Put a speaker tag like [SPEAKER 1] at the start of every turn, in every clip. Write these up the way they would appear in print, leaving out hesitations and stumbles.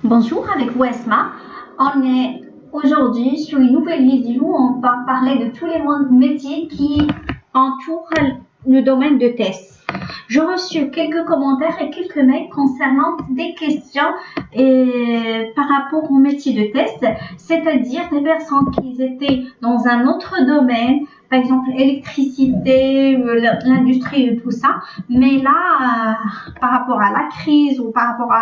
[SPEAKER 1] Bonjour, avec vous Esma. On est aujourd'hui sur une nouvelle vidéo où on va parler de tous les métiers qui entourent le domaine de test. J'ai reçu quelques commentaires et quelques mails concernant des questions par rapport au métier de test, c'est-à-dire des personnes qui étaient dans un autre domaine, par exemple l'électricité, l'industrie et tout ça, mais là, par rapport à la crise ou par rapport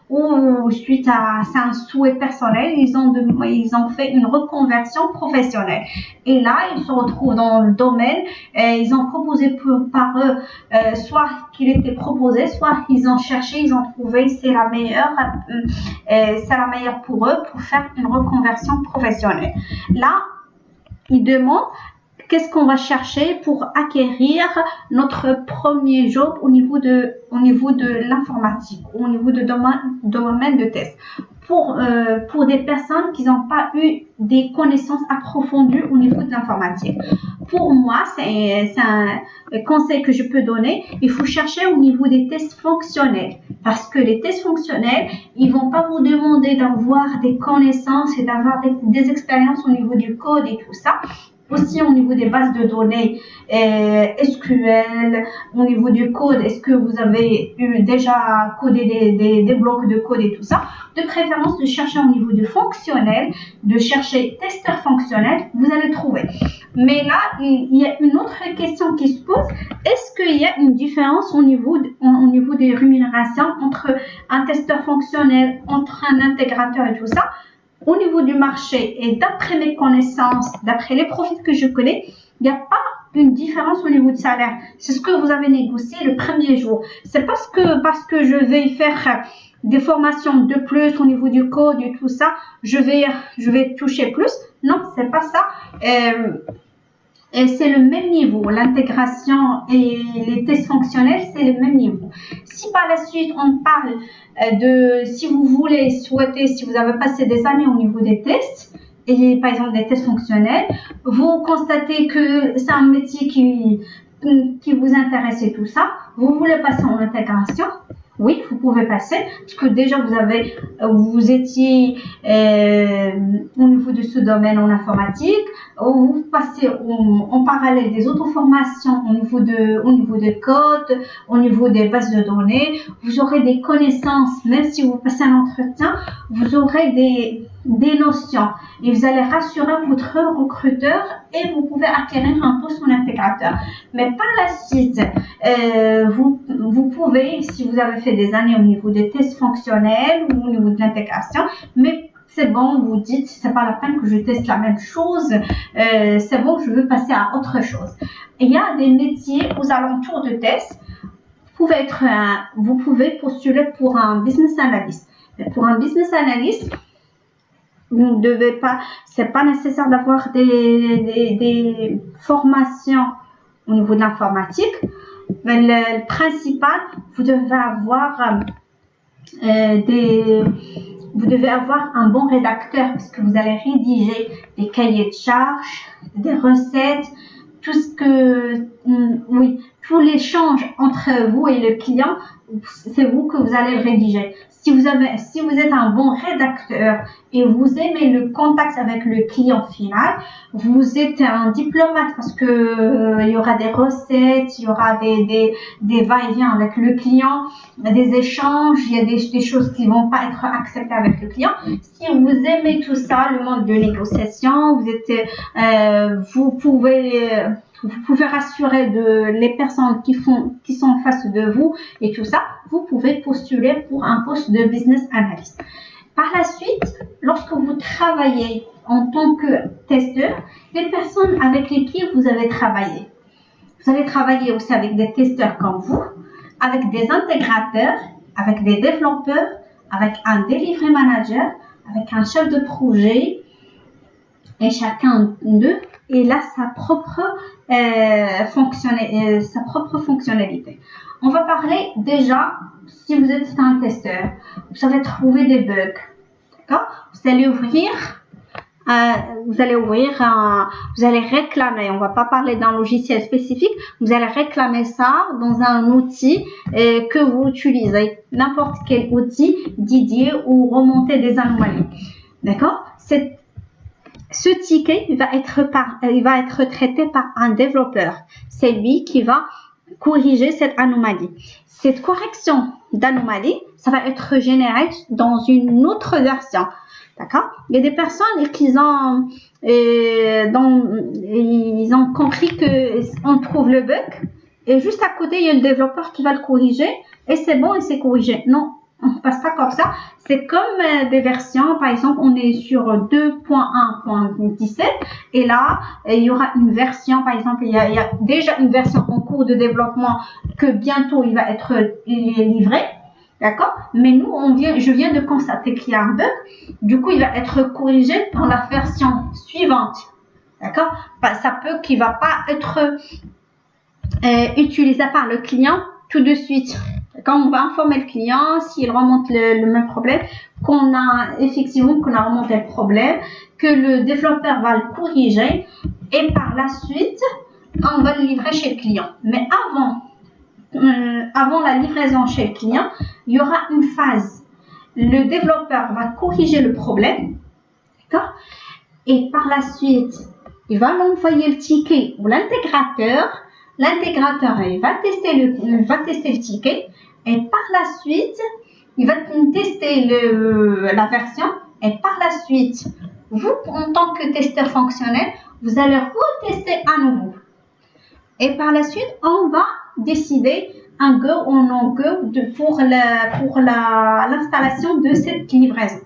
[SPEAKER 1] ou suite à c'est un souhait personnel, ils ont fait une reconversion professionnelle. Et là, ils se retrouvent dans le domaine, ils ont proposé par eux, soit qu'il était proposé, soit ils ont cherché, ils ont trouvé c'est la meilleure pour eux pour faire une reconversion professionnelle. Là, ils demandent qu'est-ce qu'on va chercher pour acquérir notre premier job au niveau de l'informatique, au niveau de domaine de test. Pour des personnes qui n'ont pas eu des connaissances approfondies au niveau de l'informatique. Pour moi, c'est un conseil que je peux donner. Il faut chercher au niveau des tests fonctionnels. Parce que les tests fonctionnels, ils vont pas vous demander d'avoir des connaissances et d'avoir des expériences au niveau du code et tout ça. Aussi au niveau des bases de données SQL, au niveau du code, est-ce que vous avez déjà codé des blocs de code et tout ça. De préférence, de chercher au niveau du fonctionnel, de chercher testeur fonctionnel, vous allez trouver. Mais là, il y a une autre question qui se pose. Est-ce qu'il y a une différence au niveau des rémunérations entre un testeur fonctionnel, entre un intégrateur et tout ça? Au niveau du marché et d'après mes connaissances, d'après les profils que je connais, il n'y a pas une différence au niveau de salaire. C'est ce que vous avez négocié le premier jour. C'est parce que je vais faire des formations de plus au niveau du code et tout ça, je vais toucher plus. Non, c'est pas ça. Et c'est le même niveau, l'intégration et les tests fonctionnels, c'est le même niveau. Si par la suite on parle si vous souhaitez, si vous avez passé des années au niveau des tests, et par exemple des tests fonctionnels, vous constatez que c'est un métier qui vous intéresse et tout ça, vous voulez passer en intégration, oui, vous pouvez passer, parce que déjà vous étiez au niveau de ce domaine en informatique, vous passez en parallèle des autres formations au niveau des codes, au niveau des bases de données, vous aurez des connaissances, même si vous passez un entretien, vous aurez des notions et vous allez rassurer votre recruteur et vous pouvez acquérir un poste en intégrateur. Mais par la suite, vous pouvez, si vous avez fait des années au niveau des tests fonctionnels ou au niveau de l'intégration, mais c'est bon, vous dites, c'est pas la peine que je teste la même chose, c'est bon, je veux passer à autre chose. Il y a des métiers aux alentours de tests. Vous pouvez postuler pour un business analyst. Mais pour un business analyst, vous ne devez pas, c'est pas nécessaire d'avoir des formations au niveau de l'informatique. Mais le principal, vous devez avoir un bon rédacteur parce que vous allez rédiger des cahiers de charges, des recettes, tout l'échange entre vous et le client, c'est vous que vous allez rédiger. Si vous êtes un bon rédacteur et vous aimez le contact avec le client final, vous êtes un diplomate parce que il y aura des recettes, il y aura des va-et-vient avec le client, des échanges, il y a des choses qui vont pas être acceptées avec le client. Si vous aimez tout ça, le monde de négociation, vous pouvez rassurer les personnes qui sont en face de vous et tout ça, vous pouvez postuler pour un poste de business analyst. Par la suite, lorsque vous travaillez en tant que testeur, les personnes avec lesquelles vous allez travailler aussi avec des testeurs comme vous, avec des intégrateurs, avec des développeurs, avec un delivery manager, avec un chef de projet, et chacun d'eux il a sa propre fonctionnalité. On va parler déjà, si vous êtes un testeur, vous allez trouver des bugs. D'accord? Vous allez ouvrir vous allez ouvrir vous allez réclamer, on va pas parler d'un logiciel spécifique, vous allez réclamer ça dans un outil que vous utilisez, n'importe quel outil dédié ou remonter des anomalies. D'accord? Ce ticket va être traité par un développeur. C'est lui qui va corriger cette anomalie. Cette correction d'anomalie, ça va être généré dans une autre version. D'accord? Il y a des personnes qui ils ont compris qu'on trouve le bug et juste à côté, il y a le développeur qui va le corriger et c'est bon et c'est corrigé. Non, on ne passe pas comme ça. C'est comme des versions. Par exemple, on est sur 2.1.17 et là, il y aura une version. Par exemple, il y a déjà une version en cours de développement que bientôt il va être livré. D'accord? Mais nous, je viens de constater qu'il y a un bug. Du coup, il va être corrigé dans la version suivante. D'accord? Ça peut qu'il ne va pas être utilisé par le client tout de suite. Quand on va informer le client, s'il remonte le même problème, qu'on a remonté le problème, que le développeur va le corriger et par la suite, on va le livrer chez le client. Mais avant la livraison chez le client, il y aura une phase. Le développeur va corriger le problème, d'accord? Et par la suite, il va l'envoyer le ticket ou l'intégrateur. L'intégrateur, il va tester le ticket et par la suite, il va tester la version et par la suite, vous, en tant que testeur fonctionnel, vous allez retester à nouveau. Et par la suite, on va décider un go ou non go pour l'installation de cette livraison.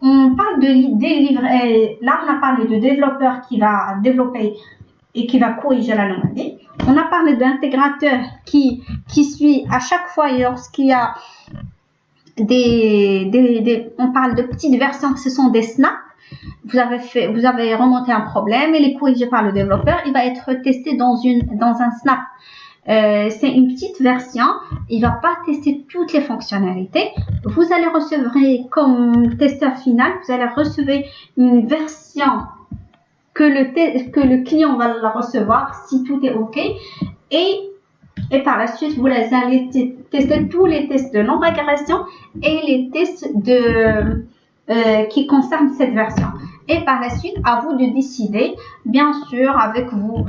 [SPEAKER 1] On parle là on a parlé de développeur qui va développer et qui va corriger l'anomalie. On a parlé d'intégrateur qui suit à chaque fois lorsqu'il y a on parle de petites versions, ce sont des snaps. Vous avez remonté un problème, il est corrigé par le développeur, il va être testé dans un snap. C'est une petite version, il va pas tester toutes les fonctionnalités. Vous allez recevoir comme testeur final, vous allez recevoir une version que le client va la recevoir si tout est OK et par la suite, vous allez tester tous les tests de non-régression et les tests qui concernent cette version. Et par la suite, à vous de décider, bien sûr, avec vous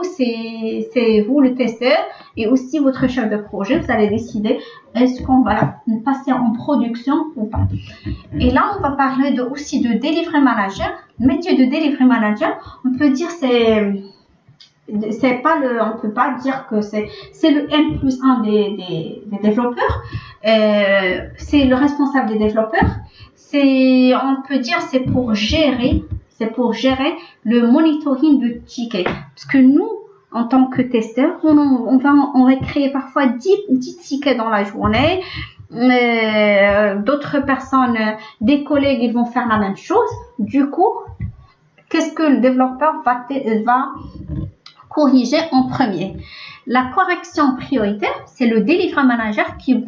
[SPEAKER 1] c'est vous le testeur et aussi votre chef de projet, vous allez décider est-ce qu'on va passer en production ou pas. Et là, on va parler aussi de delivery manager. Le métier de delivery manager, on peut dire on peut pas dire que c'est le N+1 des développeurs. C'est le responsable des développeurs. On peut dire c'est pour gérer le monitoring de tickets. Parce que nous, en tant que testeurs, on va créer parfois 10 tickets dans la journée. D'autres personnes, des collègues, ils vont faire la même chose. Du coup, qu'est-ce que le développeur va corriger en premier? La correction prioritaire, c'est le delivery manager qui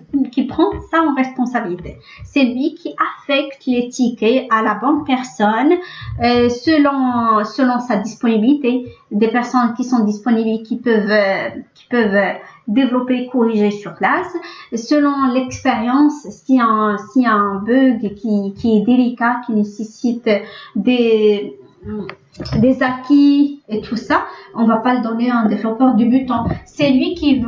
[SPEAKER 1] prend ça en responsabilité. C'est lui qui affecte les tickets à la bonne personne selon sa disponibilité. Des personnes qui sont disponibles, qui peuvent développer et corriger sur place. Selon l'expérience, s'il y a un bug qui est délicat, qui nécessite des acquis et tout ça, on va pas le donner à un développeur débutant. C'est lui qui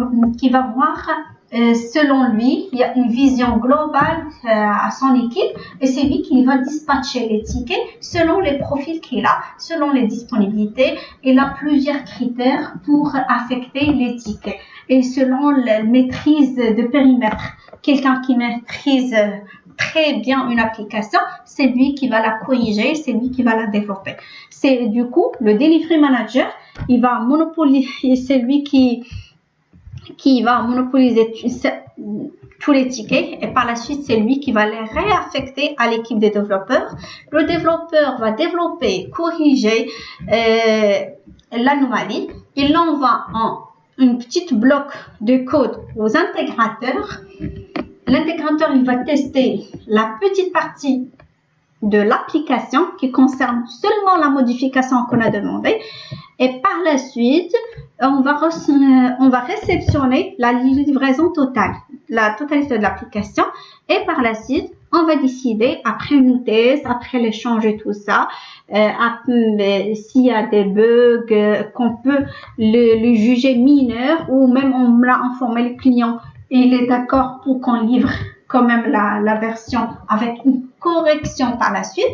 [SPEAKER 1] va voir, selon lui, il y a une vision globale à son équipe et c'est lui qui va dispatcher les tickets selon les profils qu'il a, selon les disponibilités. Il a plusieurs critères pour affecter les tickets et selon la maîtrise de périmètre. Quelqu'un qui maîtrise très bien une application, c'est lui qui va la corriger, c'est lui qui va la développer. C'est du coup le delivery manager, il va monopoliser, c'est lui qui va monopoliser tous les tickets et par la suite c'est lui qui va les réaffecter à l'équipe des développeurs. Le développeur va développer, corriger l'anomalie, il l'envoie en une petite bloc de code aux intégrateurs l'intégrateur il va tester la petite partie de l'application qui concerne seulement la modification qu'on a demandé, et par la suite on va réceptionner la livraison totale, la totalité de l'application, et par la suite on va décider après une test, après l'échange et tout ça, s'il y a des bugs qu'on peut le juger mineur, ou même on l'a informé le client et il est d'accord pour qu'on livre quand même la version avec une correction par la suite,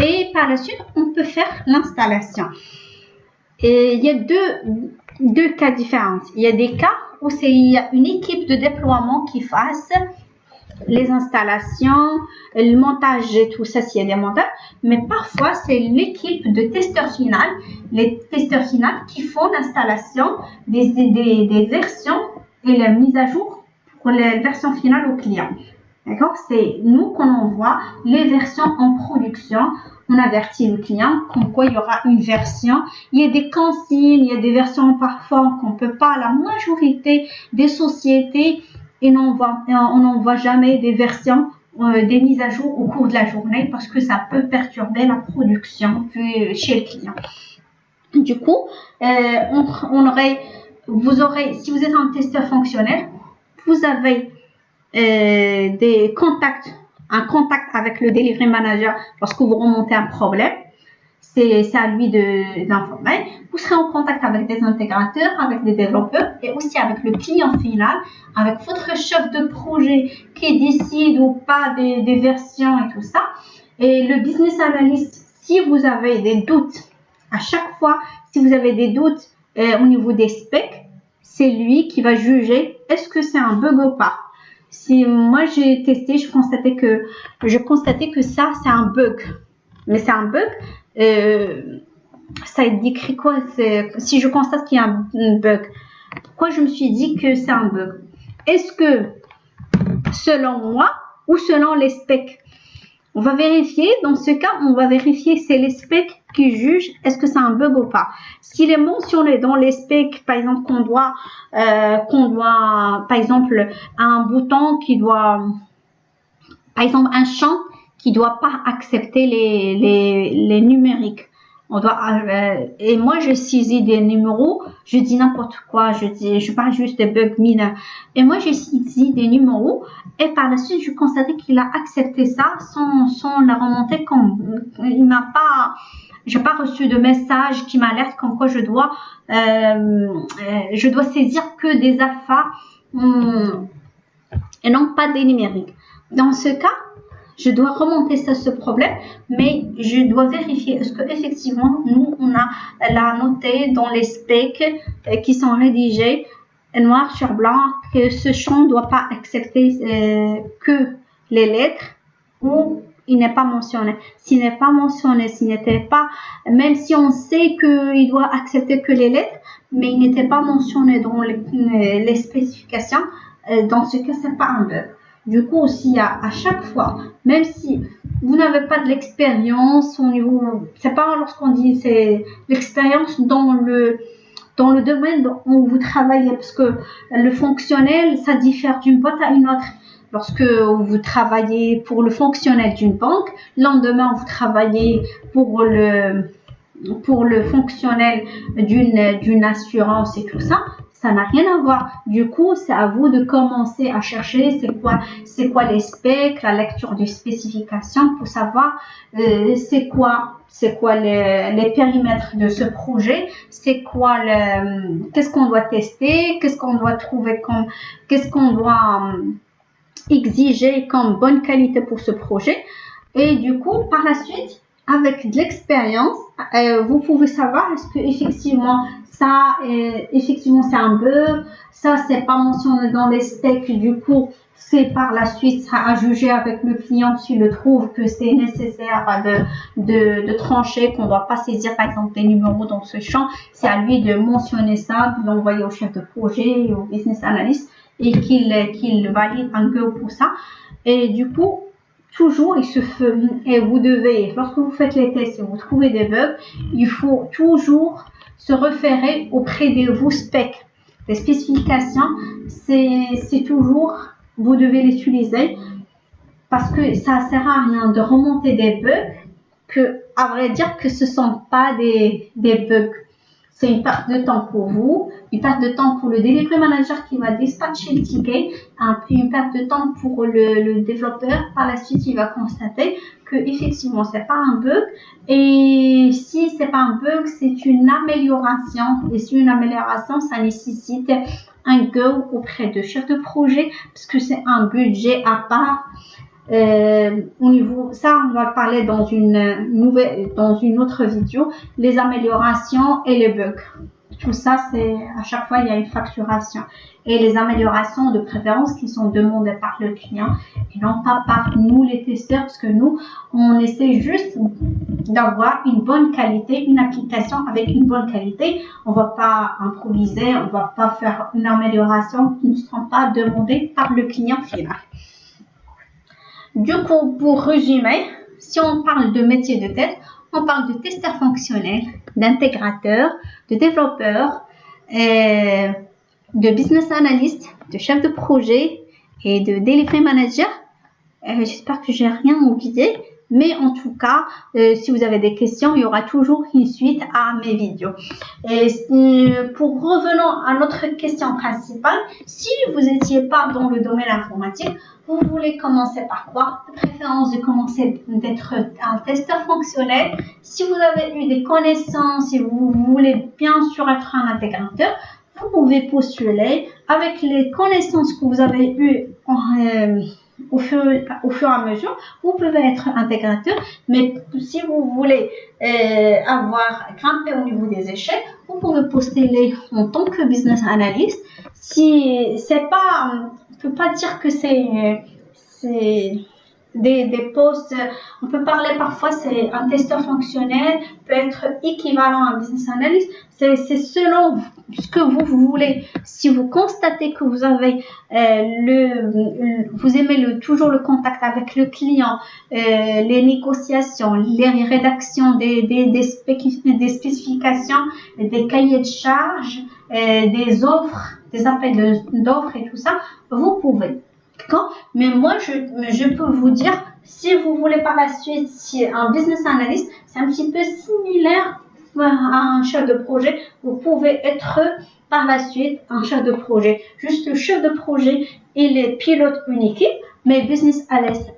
[SPEAKER 1] et par la suite on peut faire l'installation. Et il y a deux cas différents. Il y a des cas où il y a une équipe de déploiement qui fasse les installations, le montage et tout ça s'il y a des monteurs, mais parfois c'est l'équipe de testeurs finaux, les testeurs finaux qui font l'installation des versions et la mise à jour pour les versions finales au client. D'accord? C'est nous qu'on envoie les versions en production. On avertit le client comme quoi il y aura une version. Il y a des consignes, il y a des versions parfois qu'on ne peut pas. La majorité des sociétés, on n'envoie jamais des versions, des mises à jour au cours de la journée, parce que ça peut perturber la production chez le client. Du coup, vous aurez, si vous êtes un testeur fonctionnel, vous avez un contact avec le delivery manager lorsque vous remontez un problème. C'est à lui d'informer. Vous serez en contact avec des intégrateurs, avec des développeurs, et aussi avec le client final, avec votre chef de projet qui décide ou pas des versions et tout ça. Et le business analyst, si vous avez des doutes, à chaque fois, si vous avez des doutes au niveau des specs, c'est lui qui va juger est-ce que c'est un bug ou pas. Si moi j'ai testé, je constatais que ça c'est un bug, mais c'est un bug. Ça décrit quoi? Si je constate qu'il y a un bug, pourquoi je me suis dit que c'est un bug? Est-ce que selon moi ou selon les specs? On va vérifier. Dans ce cas, on va vérifier c'est les specs qui jugent est-ce que c'est un bug ou pas. S'il est mentionné dans les specs, par exemple qu'on doit par exemple un bouton qui doit, par exemple un champ qui doit pas accepter les numériques. Et moi je saisis des numéros, je dis n'importe quoi, je parle juste des bugs mineurs. Et moi j'ai saisi des numéros, et par la suite je constatais qu'il a accepté ça sans la remonter, comme j'ai pas reçu de message qui m'alerte comme quoi je dois saisir que des alphas et non pas des numériques. Dans ce cas, je dois remonter ce problème, mais je dois vérifier est-ce que effectivement nous on a la noté dans les specs qui sont rédigés noir sur blanc que ce champ ne doit pas accepter que les lettres, ou il n'est pas mentionné. S'il n'est pas mentionné, même si on sait qu'il doit accepter que les lettres, mais il n'était pas mentionné dans les spécifications, dans ce cas c'est pas un bug. Du coup, aussi, à chaque fois, même si vous n'avez pas de l'expérience au niveau, c'est pas lorsqu'on dit c'est l'expérience dans le domaine où vous travaillez, parce que le fonctionnel, ça diffère d'une boîte à une autre. Lorsque vous travaillez pour le fonctionnel d'une banque, le lendemain vous travaillez pour le fonctionnel d'une assurance et tout ça. Ça n'a rien à voir. Du coup, c'est à vous de commencer à chercher c'est quoi les specs, la lecture des spécifications pour savoir c'est quoi les périmètres de ce projet, qu'est-ce qu'on doit tester, qu'est-ce qu'on doit trouver qu'est-ce qu'on doit exiger comme bonne qualité pour ce projet. Et du coup, par la suite, avec de l'expérience, vous pouvez savoir est-ce que effectivement c'est un bug, ça c'est pas mentionné dans les specs, du coup c'est par la suite sera à juger avec le client s'il le trouve que c'est nécessaire de trancher, qu'on ne doit pas saisir par exemple des numéros dans ce champ. C'est à lui de mentionner ça, de l'envoyer au chef de projet, au business analyst, et qu'il valide un go pour ça. Et du coup, toujours, et vous devez, lorsque vous faites les tests et vous trouvez des bugs, il faut toujours se référer auprès de vos specs. Les spécifications, c'est toujours vous devez l'utiliser parce que ça sert à rien de remonter des bugs que, à vrai dire, que ce sont pas des bugs. C'est une perte de temps pour vous, une perte de temps pour le delivery manager qui va dispatcher le ticket, une perte de temps pour le développeur. Par la suite, il va constater que effectivement c'est pas un bug, et si c'est pas un bug, c'est une amélioration, et si une amélioration, ça nécessite un go auprès de chef de projet parce que c'est un budget à part. Au niveau, ça on va le parler dans une autre vidéo, les améliorations et les bugs. Tout ça, c'est à chaque fois il y a une facturation, et les améliorations de préférence qui sont demandées par le client et non pas par nous les testeurs, parce que nous on essaie juste d'avoir une bonne qualité, une application avec une bonne qualité. On va pas improviser, on va pas faire une amélioration qui ne sera pas demandée par le client final. Du coup, pour résumer, si on parle de métier de test, on parle de testeur fonctionnel, d'intégrateur, de développeur, de business analyst, de chef de projet et de delivery manager. J'espère que j'ai rien oublié, mais en tout cas, si vous avez des questions, il y aura toujours une suite à mes vidéos. Et pour revenons à notre question principale, si vous n'étiez pas dans le domaine informatique, vous voulez commencer par quoi? De préférence de commencer d'être un testeur fonctionnel. Si vous avez eu des connaissances et vous voulez bien sûr être un intégrateur, vous pouvez postuler avec les connaissances que vous avez eues au fur et à mesure. Vous pouvez être intégrateur, mais si vous voulez avoir grimpé au niveau des échelles, vous pouvez postuler en tant que business analyst. Si c'est pas, on peut pas dire que c'est des postes, on peut parler parfois, c'est un testeur fonctionnel, peut être équivalent à un business analyst, c'est selon ce que vous voulez. Si vous constatez que vous avez vous aimez toujours le contact avec le client, les négociations, les rédactions des spécifications, des cahiers de charges, des offres, des appels d'offres et tout ça, vous pouvez. Mais moi, je peux vous dire, si vous voulez par la suite, si un business analyst, c'est un petit peu similaire à un chef de projet. Vous pouvez être par la suite un chef de projet. Juste le chef de projet, il est pilote une équipe, mais business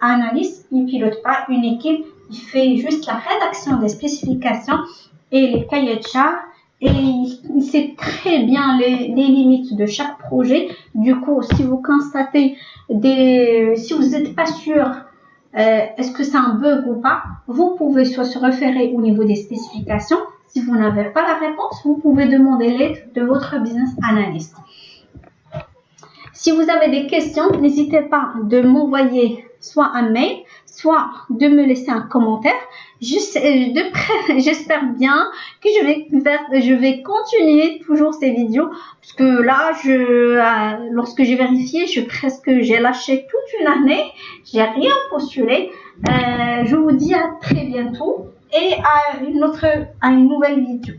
[SPEAKER 1] analyst, il pilote pas une équipe, il fait juste la rédaction des spécifications et les cahiers de charges. Et il sait très bien les limites de chaque projet. Du coup, si vous constatez si vous n'êtes pas sûr, est-ce que c'est un bug ou pas, vous pouvez soit se référer au niveau des spécifications. Si vous n'avez pas la réponse, vous pouvez demander l'aide de votre business analyst. Si vous avez des questions, n'hésitez pas de m'envoyer soit un mail, soit de me laisser un commentaire. J'espère bien que je vais continuer toujours ces vidéos, parce que là, lorsque j'ai vérifié, j'ai lâché toute une année, j'ai rien postulé. Je vous dis à très bientôt et à une nouvelle vidéo.